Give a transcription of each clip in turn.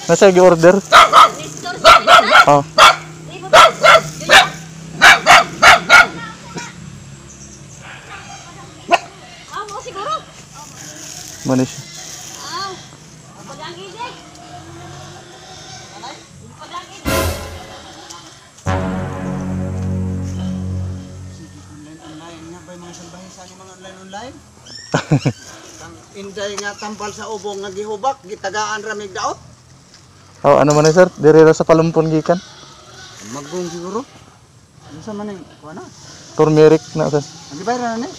Nasa gi-order? Oh. Manis. Online. Kang inday nga tampal sa ubong nga gihubak, gitagaan ramig daot. Oh, ano man sir? Diri ra sa Palumpon gikan. Magong siguro. Ano sa man yung kuha na? Turmeric na sir. Nagibayad na ni?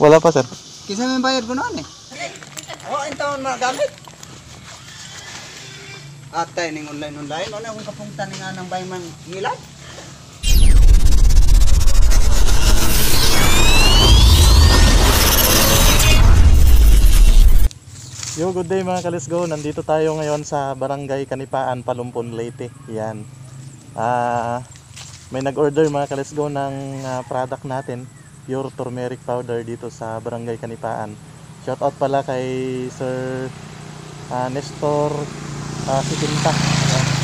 Wala pa sir. Kisa may bayad ko na ni? Oh, in taon magamit. Atay ning online. Ano akong kapungtan nga ng bayman ngilad? Yo, good day mga ka-let's go. Nandito tayo ngayon sa Barangay Kanipaan, Palumpon, Leyte. Yan. May nag-order mga ka-let's go ng product natin, pure turmeric powder dito sa Barangay Kanipaan. Shout out pala kay Sir Nestor Sitinta.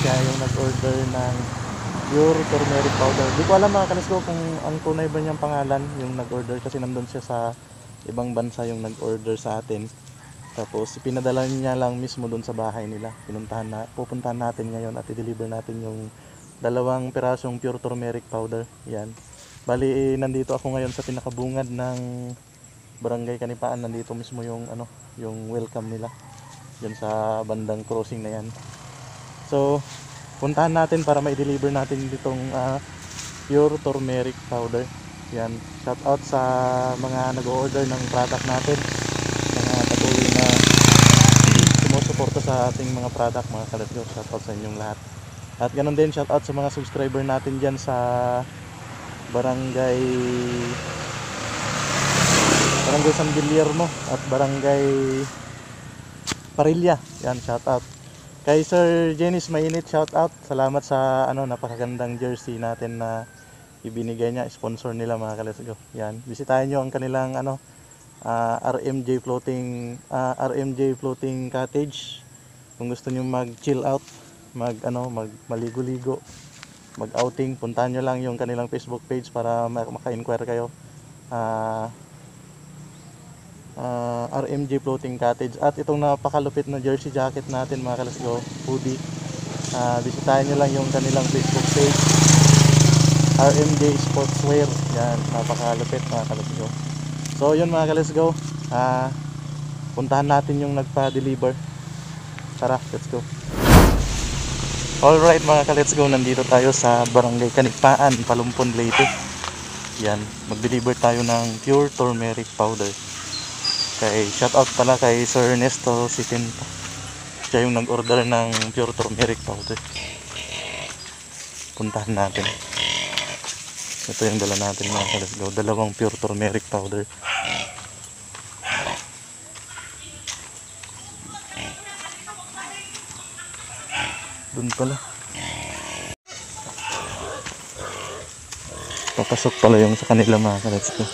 Siya yung nag-order ng pure turmeric powder. Di ko alam mga ka-let's go kung ang tunay ba niyang pangalan yung nag-order, kasi nandun siya sa ibang bansa yung nag-order sa atin. Tapos pinadala niya lang mismo doon sa bahay nila. Pupuntahan natin ngayon at i-deliver natin yung 2 pirasong pure turmeric powder. Yan. Bali nandito ako ngayon sa pinakabungad ng Barangay Kanipaan. Nandito mismo yung yung welcome nila. Diyan sa bandang crossing na yan. So, puntahan natin para ma-deliver natin ditong pure turmeric powder. Yan. Shout out sa mga nag-order ng product natin. Patuloy na sumusuporta sa ating mga product mga ka-let's go. Shoutout sa inyong lahat. At ganoon din shoutout sa mga subscriber natin dyan sa Barangay San Guillermo at Barangay Parilla. Yan, shoutout. Kay Sir Jenis Mainit, shoutout. Salamat sa napakagandang jersey natin na ibinigay niya, sponsor nila mga ka-let's go. Yan, bisitahin nyo ang kanilang RMJ Floating Cottage. Kung gusto niyo mag-chill out, maligo-ligo, mag-outing, puntahan niyo lang yung kanilang Facebook page para maka-inquire kayo. RMJ Floating Cottage. At itong napakalupit na jersey jacket natin mga ka-let's go, hoodie, bisitahin niyo lang yung kanilang Facebook page, RMJ Sportswear. Yan, napakalupit mga ka-let's go. So yun mga ka-let's go, puntahan natin yung nagpa-deliver. Tara, let's go. Alright mga ka-let's go, nandito tayo sa Barangay Kanipaan, Palumpon, Leyte. Yan, mag-deliver tayo ng pure turmeric powder. Shoutout pala kay Sir Nestor Sitinta. Siya yung nag-order ng pure turmeric powder. Puntahan natin. Ito yung dala natin mga ka-let's go, 2 pure turmeric powder. Doon pala. Papasok pala yung sa kanila mga ka-let's go.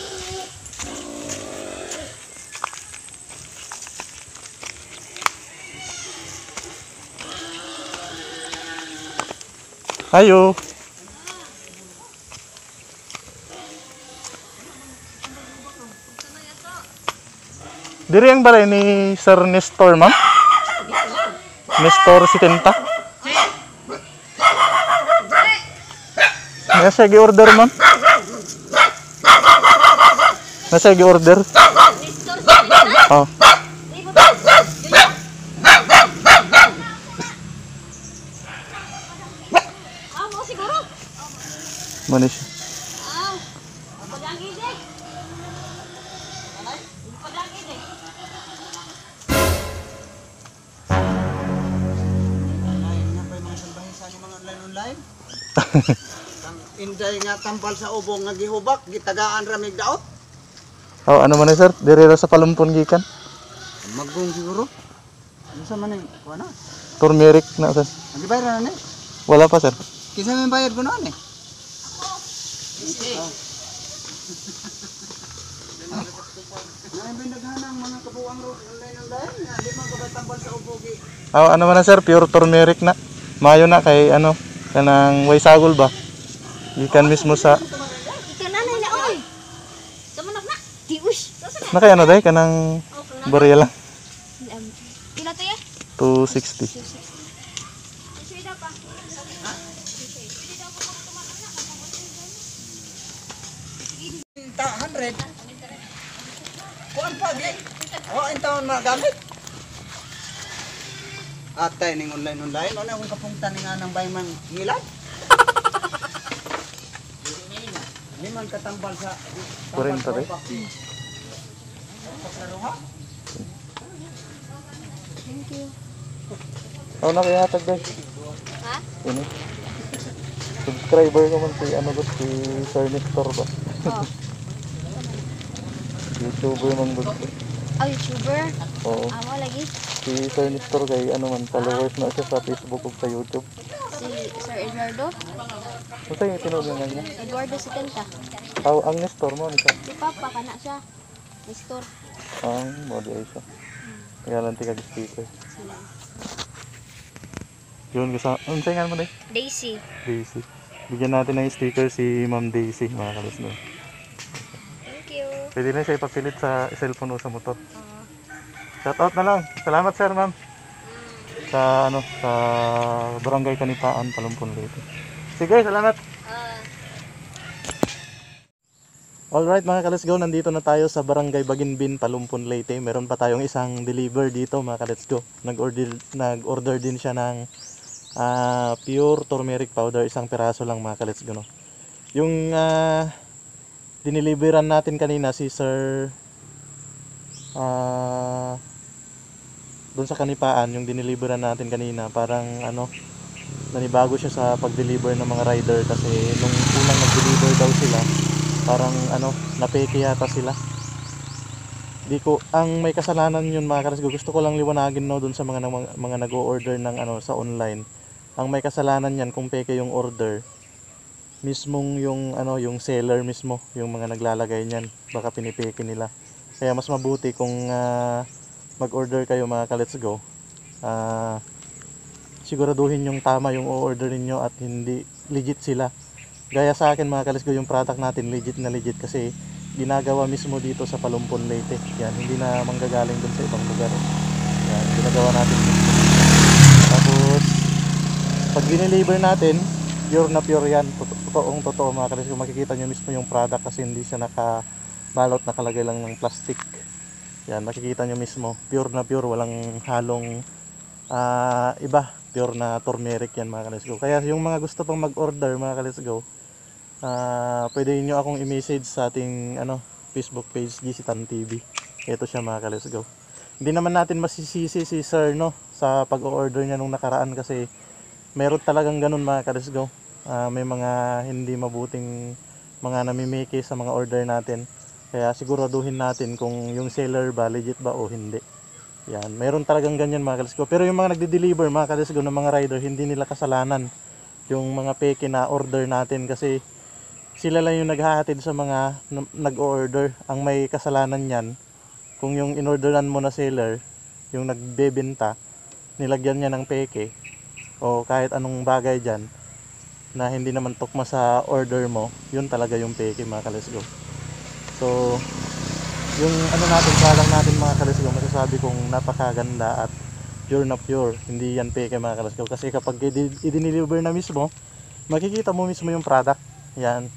Hayo. Diri ang balay ni Sir Nestor, ma'am? Nestor Sitinta? Nasa gi-order, ma'am? Nasa gi-order? Oh. Manis. Online. Kang inday nga tampal sa ubong nga gihubak, gitagaan ramig daot. Oh, ano man sir? Diri ra sa Palumpon gikan. Magong siguro. Ano sa man yung kuha na? Turmeric na sir. Nagibayad na ni? Wala pa sir. Kisa may bayad ko na ni? Ay, binaghanang mga kabuang online nga, di man kabatambal sa ubugi. Ano man na sir, pure turmeric na. Mayo na kay ano, kanang way sagol ba? Ikan mismo sa Ikan anay na oy. Samanok na. Tiush. na kay ano day kanang barya lang Pila to ya? 260. Suida pa. 100. Kuan pa di. Oh, in taon magamit. Atay ning online ano ang kapungtan nga nang bayman ngilad. Di man katambal sa Kurin pa rin. Thank you. Oh, na kaya tag day. Ha? Ini. Subscriber ko man si ano ba si Sir Nestor ba? Oh. YouTuber man ba? Oh, YouTuber. Oo. Amo lagi Si Sir Nestor kay ano man followers na siya sa Facebook ug sa YouTube. si Sir Eduardo. Unsa yung tinugan niya? Eduardo 70. Ang Nestor mo ni siya. Si Papa kana siya. Nestor. Ang model siya. Kaya lang tika speaker. Yun kasi unsay nga mo day? Daisy. Daisy. Bigyan natin ng sticker si Ma'am Daisy mga kalasno. Thank you. Pwede na siya ipapilit sa cellphone o sa motor. Shoutout na lang. Salamat sir ma'am. Sa ano sa Barangay Kanipaan, Palumpon Leyte. Sige, salamat. Alright mga ka-let's go, nandito na tayo sa Barangay Baginbin, Palumpon Leyte. Meron pa tayong isang deliver dito mga ka-let's go. Nag-order din siya ng pure turmeric powder, isang piraso lang mga ka-let's go. No? Yung diniliveran natin kanina si Sir doon sa Kanipaan, yung diniliveran natin kanina, parang ano, nanibago siya sa pag-deliver ng mga rider kasi nung unang nag-deliver daw sila, parang ano, napeke yata sila. Ang may kasalanan yun mga karas, gusto ko lang liwanagin no doon sa mga nag-o-order ng ano sa online. Ang may kasalanan yan kung peke yung order, mismong yung ano, yung seller mismo, yung mga naglalagay niyan, baka pinipeke nila. Kaya mas mabuti kung mag-order kayo mga ka-let's go. Siguraduhin yung tama yung o-order niyo at hindi legit sila. Gaya sa akin mga ka-let's go, yung product natin legit na legit kasi ginagawa mismo dito sa Palumpon Leyte. Yan, hindi na manggagaling dun sa ibang lugar. Yan, ginagawa natin mismo. Tapos pag dineliver natin, pure na pure yan. Totoong totoo mga ka-let's go. Makikita nyo mismo yung product kasi hindi siya nakabalot, nakalagay lang ng plastic. Yan, makikita nyo mismo, pure na pure, walang halong iba, pure na turmeric yan mga ka-let's go. Kaya yung mga gusto pang mag-order mga ka-let's go, pwede nyo akong i-message sa ating ano, Facebook page, GC Tan TV. Ito siya mga ka-let's go. Hindi naman natin masisisi si Sir no, sa pag-order niya nung nakaraan kasi meron talagang ganun mga ka-let's go. May mga hindi mabuting mga namimiki sa mga order natin. Kaya siguraduhin natin kung yung seller ba legit ba o hindi. Yan, mayroon talagang ganyan mga ka-let's go. Pero yung mga nagde-deliver mga ka-let's go ng mga rider, hindi nila kasalanan yung mga peke na order natin kasi sila lang yung naghahatid sa mga nag-order. Ang may kasalanan yan, kung yung inorderan mo na seller, yung nagbebenta, nilagyan niya ng peke o kahit anong bagay dyan na hindi naman tukma sa order mo, yun talaga yung peke mga ka-let's go. So, yung ano natin, palang natin mga ka-let's go, masasabi kong napakaganda at pure na pure. Hindi yan peke mga ka-let's go. Kasi kapag i-deliver na mismo, makikita mo mismo yung product. Yan.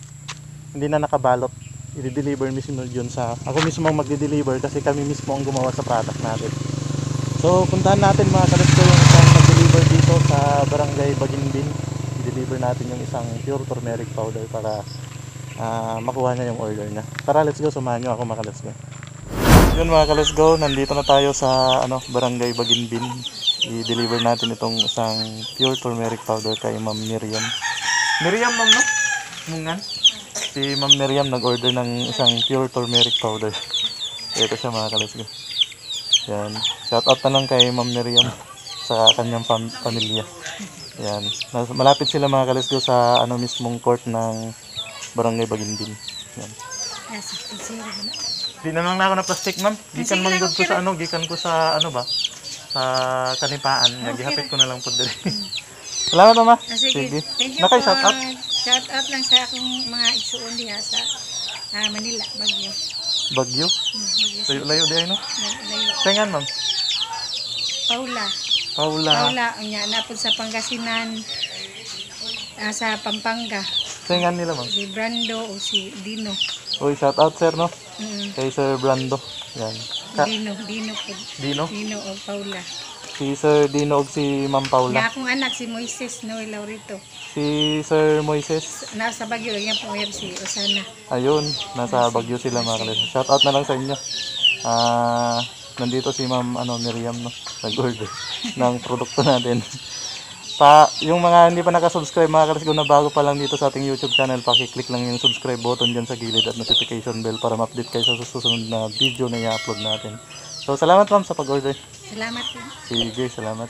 Hindi na nakabalot. I-deliver mismo yun sa... Ako mismo ang magde-deliver kasi kami mismo ang gumawa sa product natin. So, puntahan natin mga ka-let's go yung isang mag-deliver dito sa Barangay Baginbin. I-deliver natin yung isang pure turmeric powder para makuha niya yung order niya. Tara, let's go, samahan nyo ako mga ka-let's go. Yun mga ka-let's go, nandito na tayo sa ano, Barangay Baginbin. I-deliver natin itong isang pure turmeric powder kay Ma'am Miriam. Miriam ma'am no? Mungan? Si Ma'am Miriam nag-order ng isang pure turmeric powder. Ito siya mga ka-let's go. Yan, shout out na lang kay Ma'am Miriam sa kanyang pamilya. Yan, malapit sila mga ka-let's go sa ano mismong court ng Barangay Baginbin. Yan. Di na lang na ako na plastic, ma'am. Gikan Sige man lang, gud ko okay sa ra. ano, gikan ko sa ano ba? Sa kanipaan. Nga Okay gihapit ra. ko na lang po diri. Salamat, mama. Sige. Thank you Nakay po. shout out. Shout out lang sa akong mga igsuon diha sa Manila, Baguio. Bagyo. Baguio. Layo-layo di ay no. Layo. Sayangan, ma'am. Paula. Paula. Paula, unya napod sa Pangasinan. Sa Pampanga. Sayangan nila, ma'am. Si Brando o si Dino. Uy, shout out, sir, no? Mm, Kay Sir Brando. Yan. Dino po. Dino. Dino o Paula. Si Sir Dino ug si Ma'am Nga Paula. akong anak si Moises Noel Laurito. Si Sir Moises. Nasa Baguio, yan po si Osana. Ayun, nasa Baguio sila mga kalis. Shout out na lang sa inyo. Nandito si Ma'am Miriam, no? Nag-order ng produkto natin. Yung mga hindi pa nakasubscribe mga kalis, kung na bago pa lang dito sa ating YouTube channel, paki-click lang yung subscribe button dyan sa gilid at notification bell para ma-update kayo sa susunod na video na i-upload natin. So salamat ma'am sa pag-order. Salamat po. Sige, salamat.